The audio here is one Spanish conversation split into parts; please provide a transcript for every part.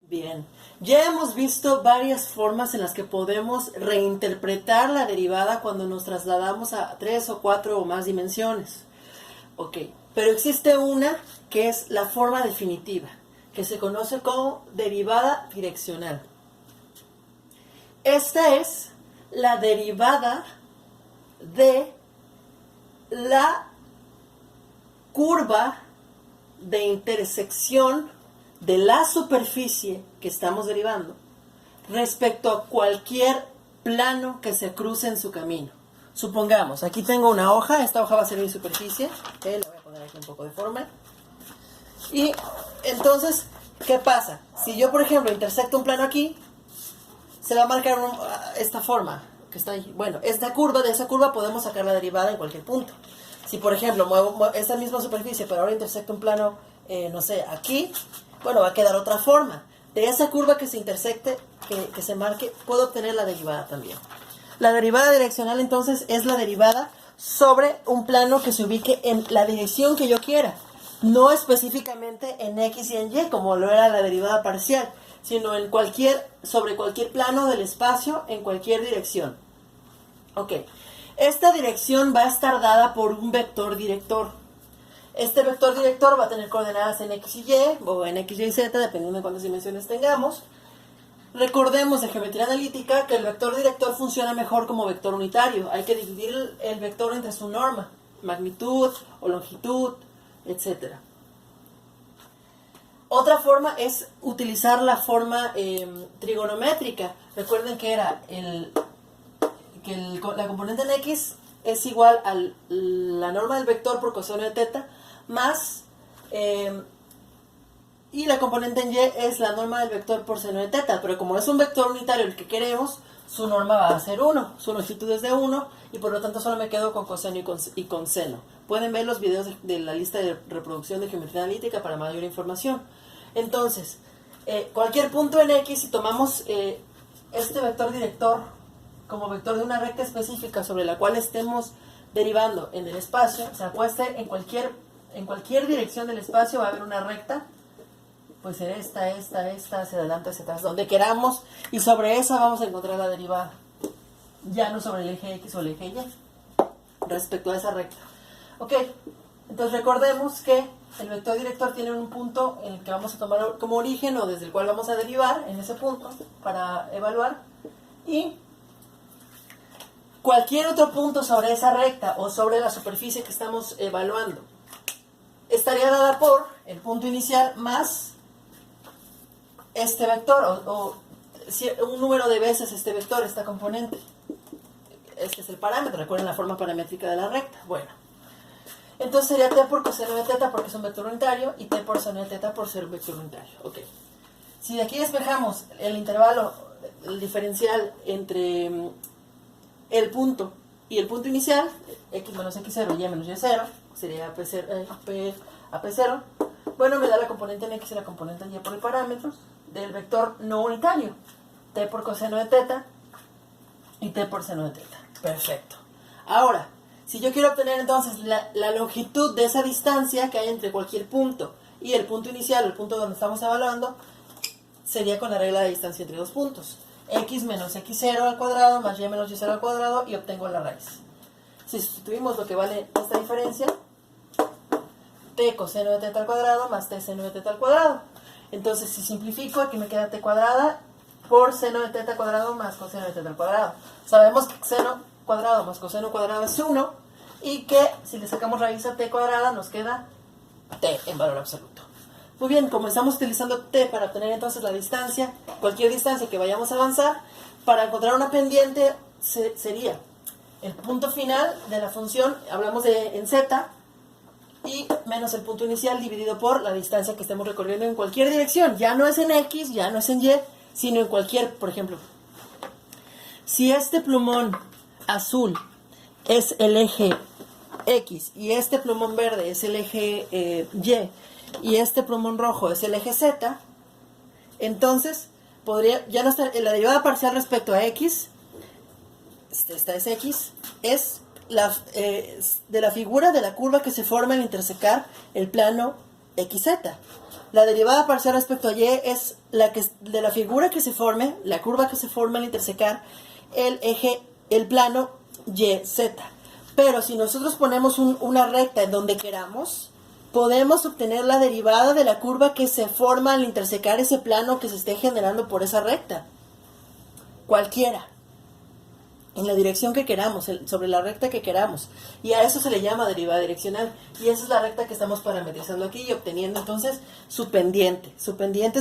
Bien, ya hemos visto varias formas en las que podemos reinterpretar la derivada cuando nos trasladamos a 3 o 4 o más dimensiones. Ok, pero existe una que es la forma definitiva, que se conoce como derivada direccional. Esta es la derivada de la curva de intersección de la superficie que estamos derivando respecto a cualquier plano que se cruce en su camino. Supongamos, aquí tengo una hoja, esta hoja va a ser mi superficie, le voy a poner aquí un poco de forma. Y entonces, ¿qué pasa? Si yo, por ejemplo, intersecto un plano aquí, se va a marcar esta forma que está ahí. Bueno, de esa curva podemos sacar la derivada en cualquier punto. Si, por ejemplo, muevo esta misma superficie, pero ahora intersecto un plano, no sé, aquí, bueno, va a quedar otra forma. De esa curva que se intersecte, que se marque, puedo obtener la derivada también. La derivada direccional, entonces, es la derivada sobre un plano que se ubique en la dirección que yo quiera. No específicamente en X y en Y, como lo era la derivada parcial, sino sobre cualquier plano del espacio, en cualquier dirección. Ok. Esta dirección va a estar dada por un vector director. Este vector director va a tener coordenadas en X y Y, o en X, Y y Z, dependiendo de cuántas dimensiones tengamos. Recordemos de geometría analítica que el vector director funciona mejor como vector unitario. Hay que dividir el vector entre su norma, magnitud o longitud, etc. Otra forma es utilizar la forma trigonométrica. Recuerden que era la componente en X es igual a la norma del vector por coseno de teta más y la componente en Y es la norma del vector por seno de teta, pero como es un vector unitario el que queremos, su norma va a ser 1, su longitud es de 1 y por lo tanto solo me quedo con coseno y con seno. Pueden ver los videos de la lista de reproducción de geometría analítica para mayor información. Entonces, cualquier punto en X, si tomamos este vector director como vector de una recta específica sobre la cual estemos derivando en el espacio, o sea, puede ser en cualquier dirección del espacio va a haber una recta, puede ser esta, hacia adelante, hacia atrás, donde queramos, y sobre esa vamos a encontrar la derivada, ya no sobre el eje X o el eje Y, respecto a esa recta. Ok, entonces recordemos que el vector director tiene un punto en el que vamos a tomar como origen o desde el cual vamos a derivar en ese punto para evaluar, y cualquier otro punto sobre esa recta o sobre la superficie que estamos evaluando estaría dada por el punto inicial más este vector o un número de veces este vector, esta componente. Este es el parámetro, recuerden la forma paramétrica de la recta. Bueno, entonces sería t por coseno de teta porque es un vector unitario y t por seno de teta por ser un vector unitario. Ok. Si de aquí despejamos el intervalo, el diferencial entre el punto y el punto inicial, x menos x0 y y menos y0, sería AP0, bueno, me da la componente en x y la componente en y por el parámetro del vector no unitario, t por coseno de teta y t por seno de teta. Perfecto. Ahora, si yo quiero obtener entonces la longitud de esa distancia que hay entre cualquier punto y el punto inicial, el punto donde estamos evaluando, sería con la regla de distancia entre dos puntos. X menos x0 al cuadrado más y menos y0 al cuadrado y obtengo la raíz. Si sustituimos lo que vale esta diferencia, t coseno de teta al cuadrado más t seno de teta al cuadrado. Entonces, si simplifico, aquí me queda t cuadrada por seno de teta cuadrado más coseno de teta al cuadrado. Sabemos que seno cuadrado más coseno cuadrado es 1 y que si le sacamos raíz a t cuadrada nos queda t en valor absoluto. Muy bien, comenzamos utilizando t para obtener entonces la distancia, cualquier distancia que vayamos a avanzar. Para encontrar una pendiente sería el punto final de la función, hablamos en z, y menos el punto inicial dividido por la distancia que estemos recorriendo en cualquier dirección. Ya no es en x, ya no es en y, sino en cualquier, por ejemplo, si este plumón azul es el eje x y este plumón verde es el eje y este plumón rojo es el eje z, entonces ya no está la derivada parcial respecto a x, esta es x, es de la figura de la curva que se forma al intersecar el plano xz. La derivada parcial respecto a y es la que de la figura que se forme, la curva que se forma al intersecar el eje, el plano YZ. Pero si nosotros ponemos una recta en donde queramos, podemos obtener la derivada de la curva que se forma al intersecar ese plano que se esté generando por esa recta. Cualquiera. En la dirección que queramos, sobre la recta que queramos. Y a eso se le llama derivada direccional. Y esa es la recta que estamos parametrizando aquí y obteniendo entonces su pendiente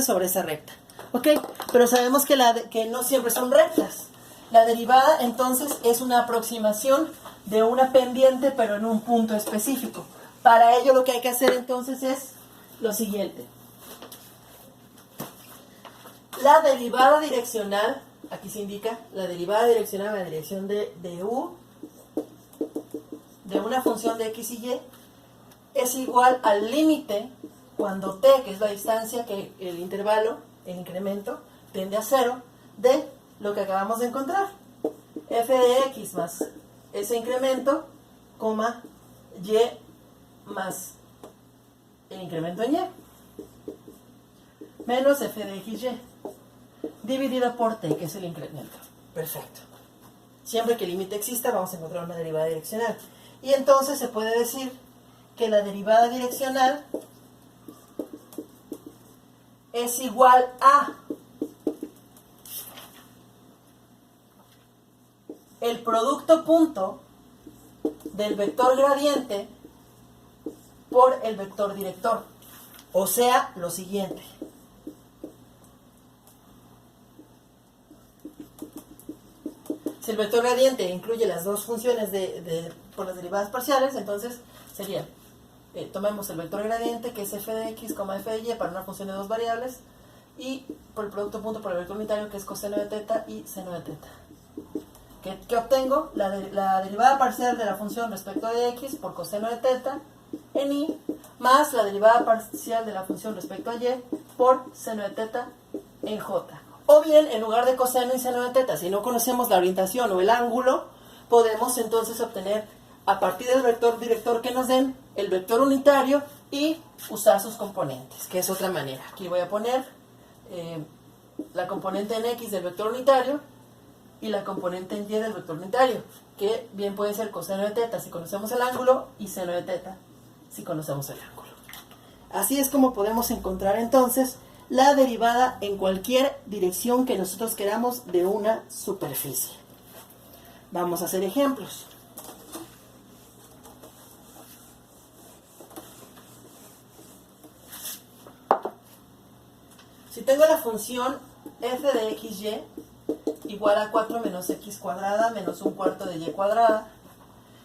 sobre esa recta. ¿Ok? Pero sabemos que no siempre son rectas. La derivada entonces es una aproximación de una pendiente pero en un punto específico. Para ello lo que hay que hacer entonces es lo siguiente. La derivada direccional, aquí se indica la derivada direccional a la dirección de u de una función de x y y es igual al límite cuando t, que es la distancia, que el intervalo, el incremento, tiende a 0, de lo que acabamos de encontrar. F de x más ese incremento, coma, y más el incremento en y, menos f de x y, dividido por t, que es el incremento. Perfecto. Siempre que el límite exista, vamos a encontrar una derivada direccional. Y entonces se puede decir que la derivada direccional es igual a el producto punto del vector gradiente por el vector director. O sea, lo siguiente. Si el vector gradiente incluye las dos funciones por las derivadas parciales, entonces sería, tomemos el vector gradiente, que es f de x, f de y, para una función de dos variables, y por el producto punto por el vector unitario, que es coseno de teta y seno de teta. ¿Qué obtengo? La derivada parcial de la función respecto de x por coseno de teta en y, más la derivada parcial de la función respecto a y por seno de teta en j. O bien, en lugar de coseno y seno de teta, si no conocemos la orientación o el ángulo, podemos entonces obtener, a partir del vector director que nos den, el vector unitario y usar sus componentes, que es otra manera. Aquí voy a poner la componente en x del vector unitario y la componente en y del vector unitario, que bien puede ser coseno de teta si conocemos el ángulo y seno de teta si conocemos el ángulo. Así es como podemos encontrar entonces la derivada en cualquier dirección que nosotros queramos de una superficie. Vamos a hacer ejemplos. Si tengo la función f de xy igual a 4 menos x cuadrada menos un cuarto de y cuadrada,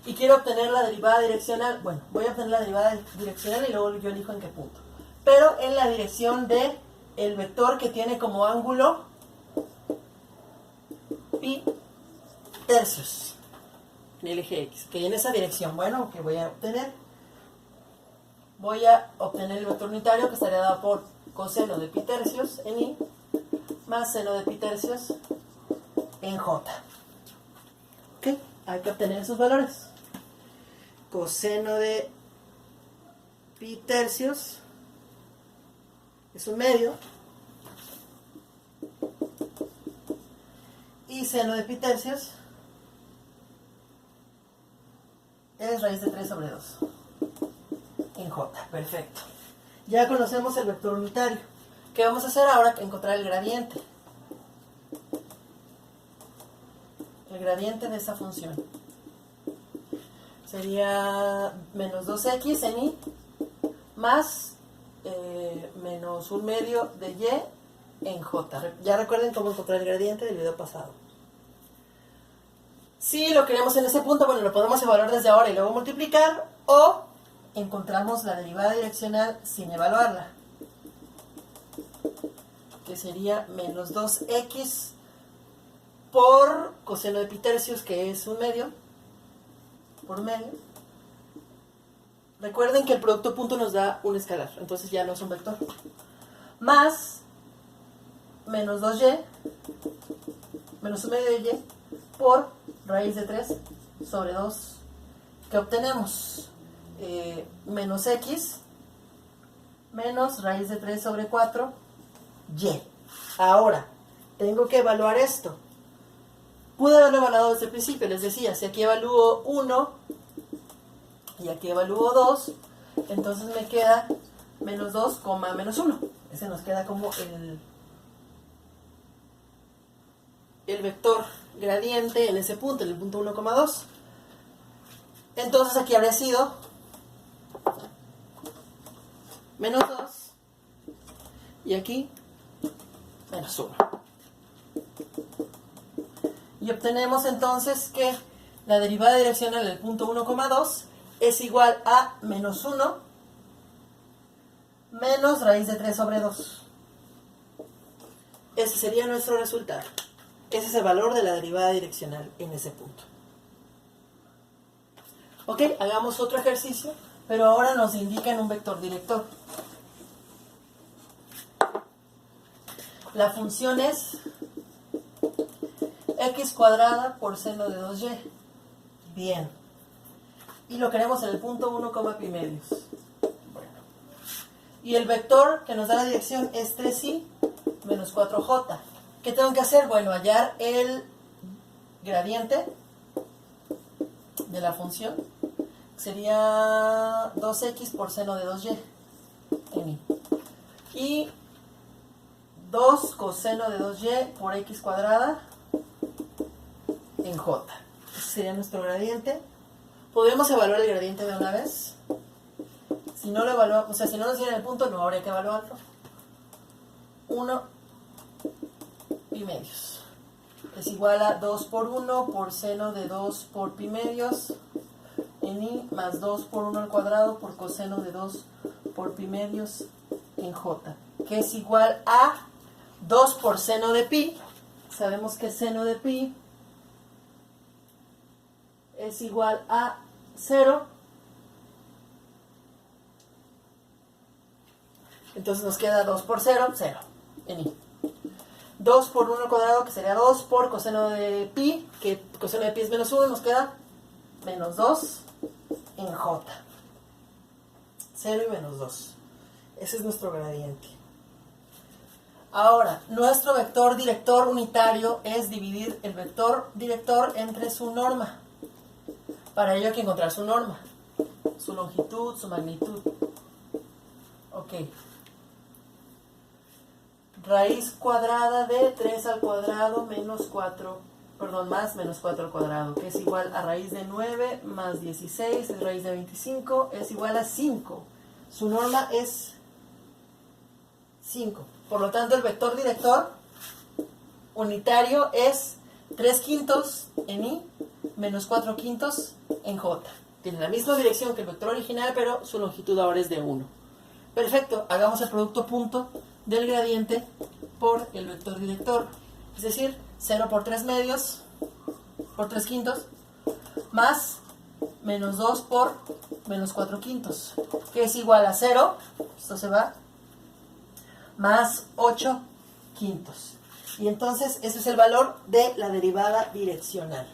y quiero obtener la derivada direccional, bueno, voy a obtener la derivada direccional y luego yo elijo en qué punto. Pero en la dirección de el vector que tiene como ángulo pi tercios en el eje x, que en esa dirección, bueno, que voy a obtener el vector unitario, que estaría dado por coseno de pi tercios en i más seno de pi tercios en j. ¿Ok? Hay que obtener esos valores. Coseno de pi tercios es un medio, y seno de pi tercios es raíz de 3 sobre 2 en j. Perfecto. Ya conocemos el vector unitario. ¿Qué vamos a hacer ahora? Encontrar el gradiente. El gradiente de esa función sería menos 2x en y más menos un medio de y en j. Ya recuerden cómo encontrar el gradiente del video pasado. Si lo queremos en ese punto, bueno, lo podemos evaluar desde ahora y luego multiplicar, o encontramos la derivada direccional sin evaluarla, que sería menos 2x por coseno de pi tercios, que es un medio, por medio. Recuerden que el producto punto nos da un escalar, entonces ya no es un vector. Más menos 2y, menos un medio de y, por raíz de 3 sobre 2. ¿Qué obtenemos? Menos x menos raíz de 3 sobre 4, y. Ahora, tengo que evaluar esto. Pude haberlo evaluado desde el principio, les decía, si aquí evalúo 1 y aquí evalúo 2, entonces me queda menos 2, menos 1. Ese nos queda como el vector gradiente en ese punto, en el punto 1,2. Entonces aquí habría sido menos 2 y aquí menos 1. Y obtenemos entonces que la derivada direccional del punto 1,2 es igual a menos 1 menos raíz de 3 sobre 2. Ese sería nuestro resultado. Ese es el valor de la derivada direccional en ese punto. Ok, hagamos otro ejercicio, pero ahora nos indican un vector director. La función es x cuadrada por seno de 2y. Bien. Y lo queremos en el punto 1, pi medios. Bueno. Y el vector que nos da la dirección es 3i menos 4j. ¿Qué tengo que hacer? Bueno, hallar el gradiente de la función. Sería 2x por seno de 2y en i. Y 2 coseno de 2y por x cuadrada en j. Ese sería nuestro gradiente. ¿Podemos evaluar el gradiente de una vez? Si no lo evaluamos, o sea, si no nos dieran el punto, no habría que evaluarlo. 1 pi medios. Es igual a 2 por 1 por seno de 2 por pi medios en i más 2 por 1 al cuadrado por coseno de 2 por pi medios en j, que es igual a 2 por seno de pi. Sabemos que seno de pi es igual a 0. Entonces nos queda 2 por 0, 0 en i. 2 por 1 al cuadrado, que sería 2 por coseno de pi, que coseno de pi es menos 1, nos queda menos 2 en j. 0 y menos 2. Ese es nuestro gradiente. Ahora, nuestro vector director unitario es dividir el vector director entre su norma. Para ello hay que encontrar su norma, su longitud, su magnitud. Ok. Raíz cuadrada de 3 al cuadrado menos 4, más menos 4 al cuadrado, que es igual a raíz de 9 más 16, es raíz de 25, es igual a 5. Su norma es 5. Por lo tanto, el vector director unitario es 3 quintos en i menos 4 quintos en j. Tiene la misma dirección que el vector original, pero su longitud ahora es de 1. Perfecto, hagamos el producto punto del gradiente por el vector director. Es decir, 0 por 3 medios, por 3 quintos, más menos 2 por menos 4 quintos, que es igual a 0, esto se va, más 8 quintos. Y entonces ese es el valor de la derivada direccional.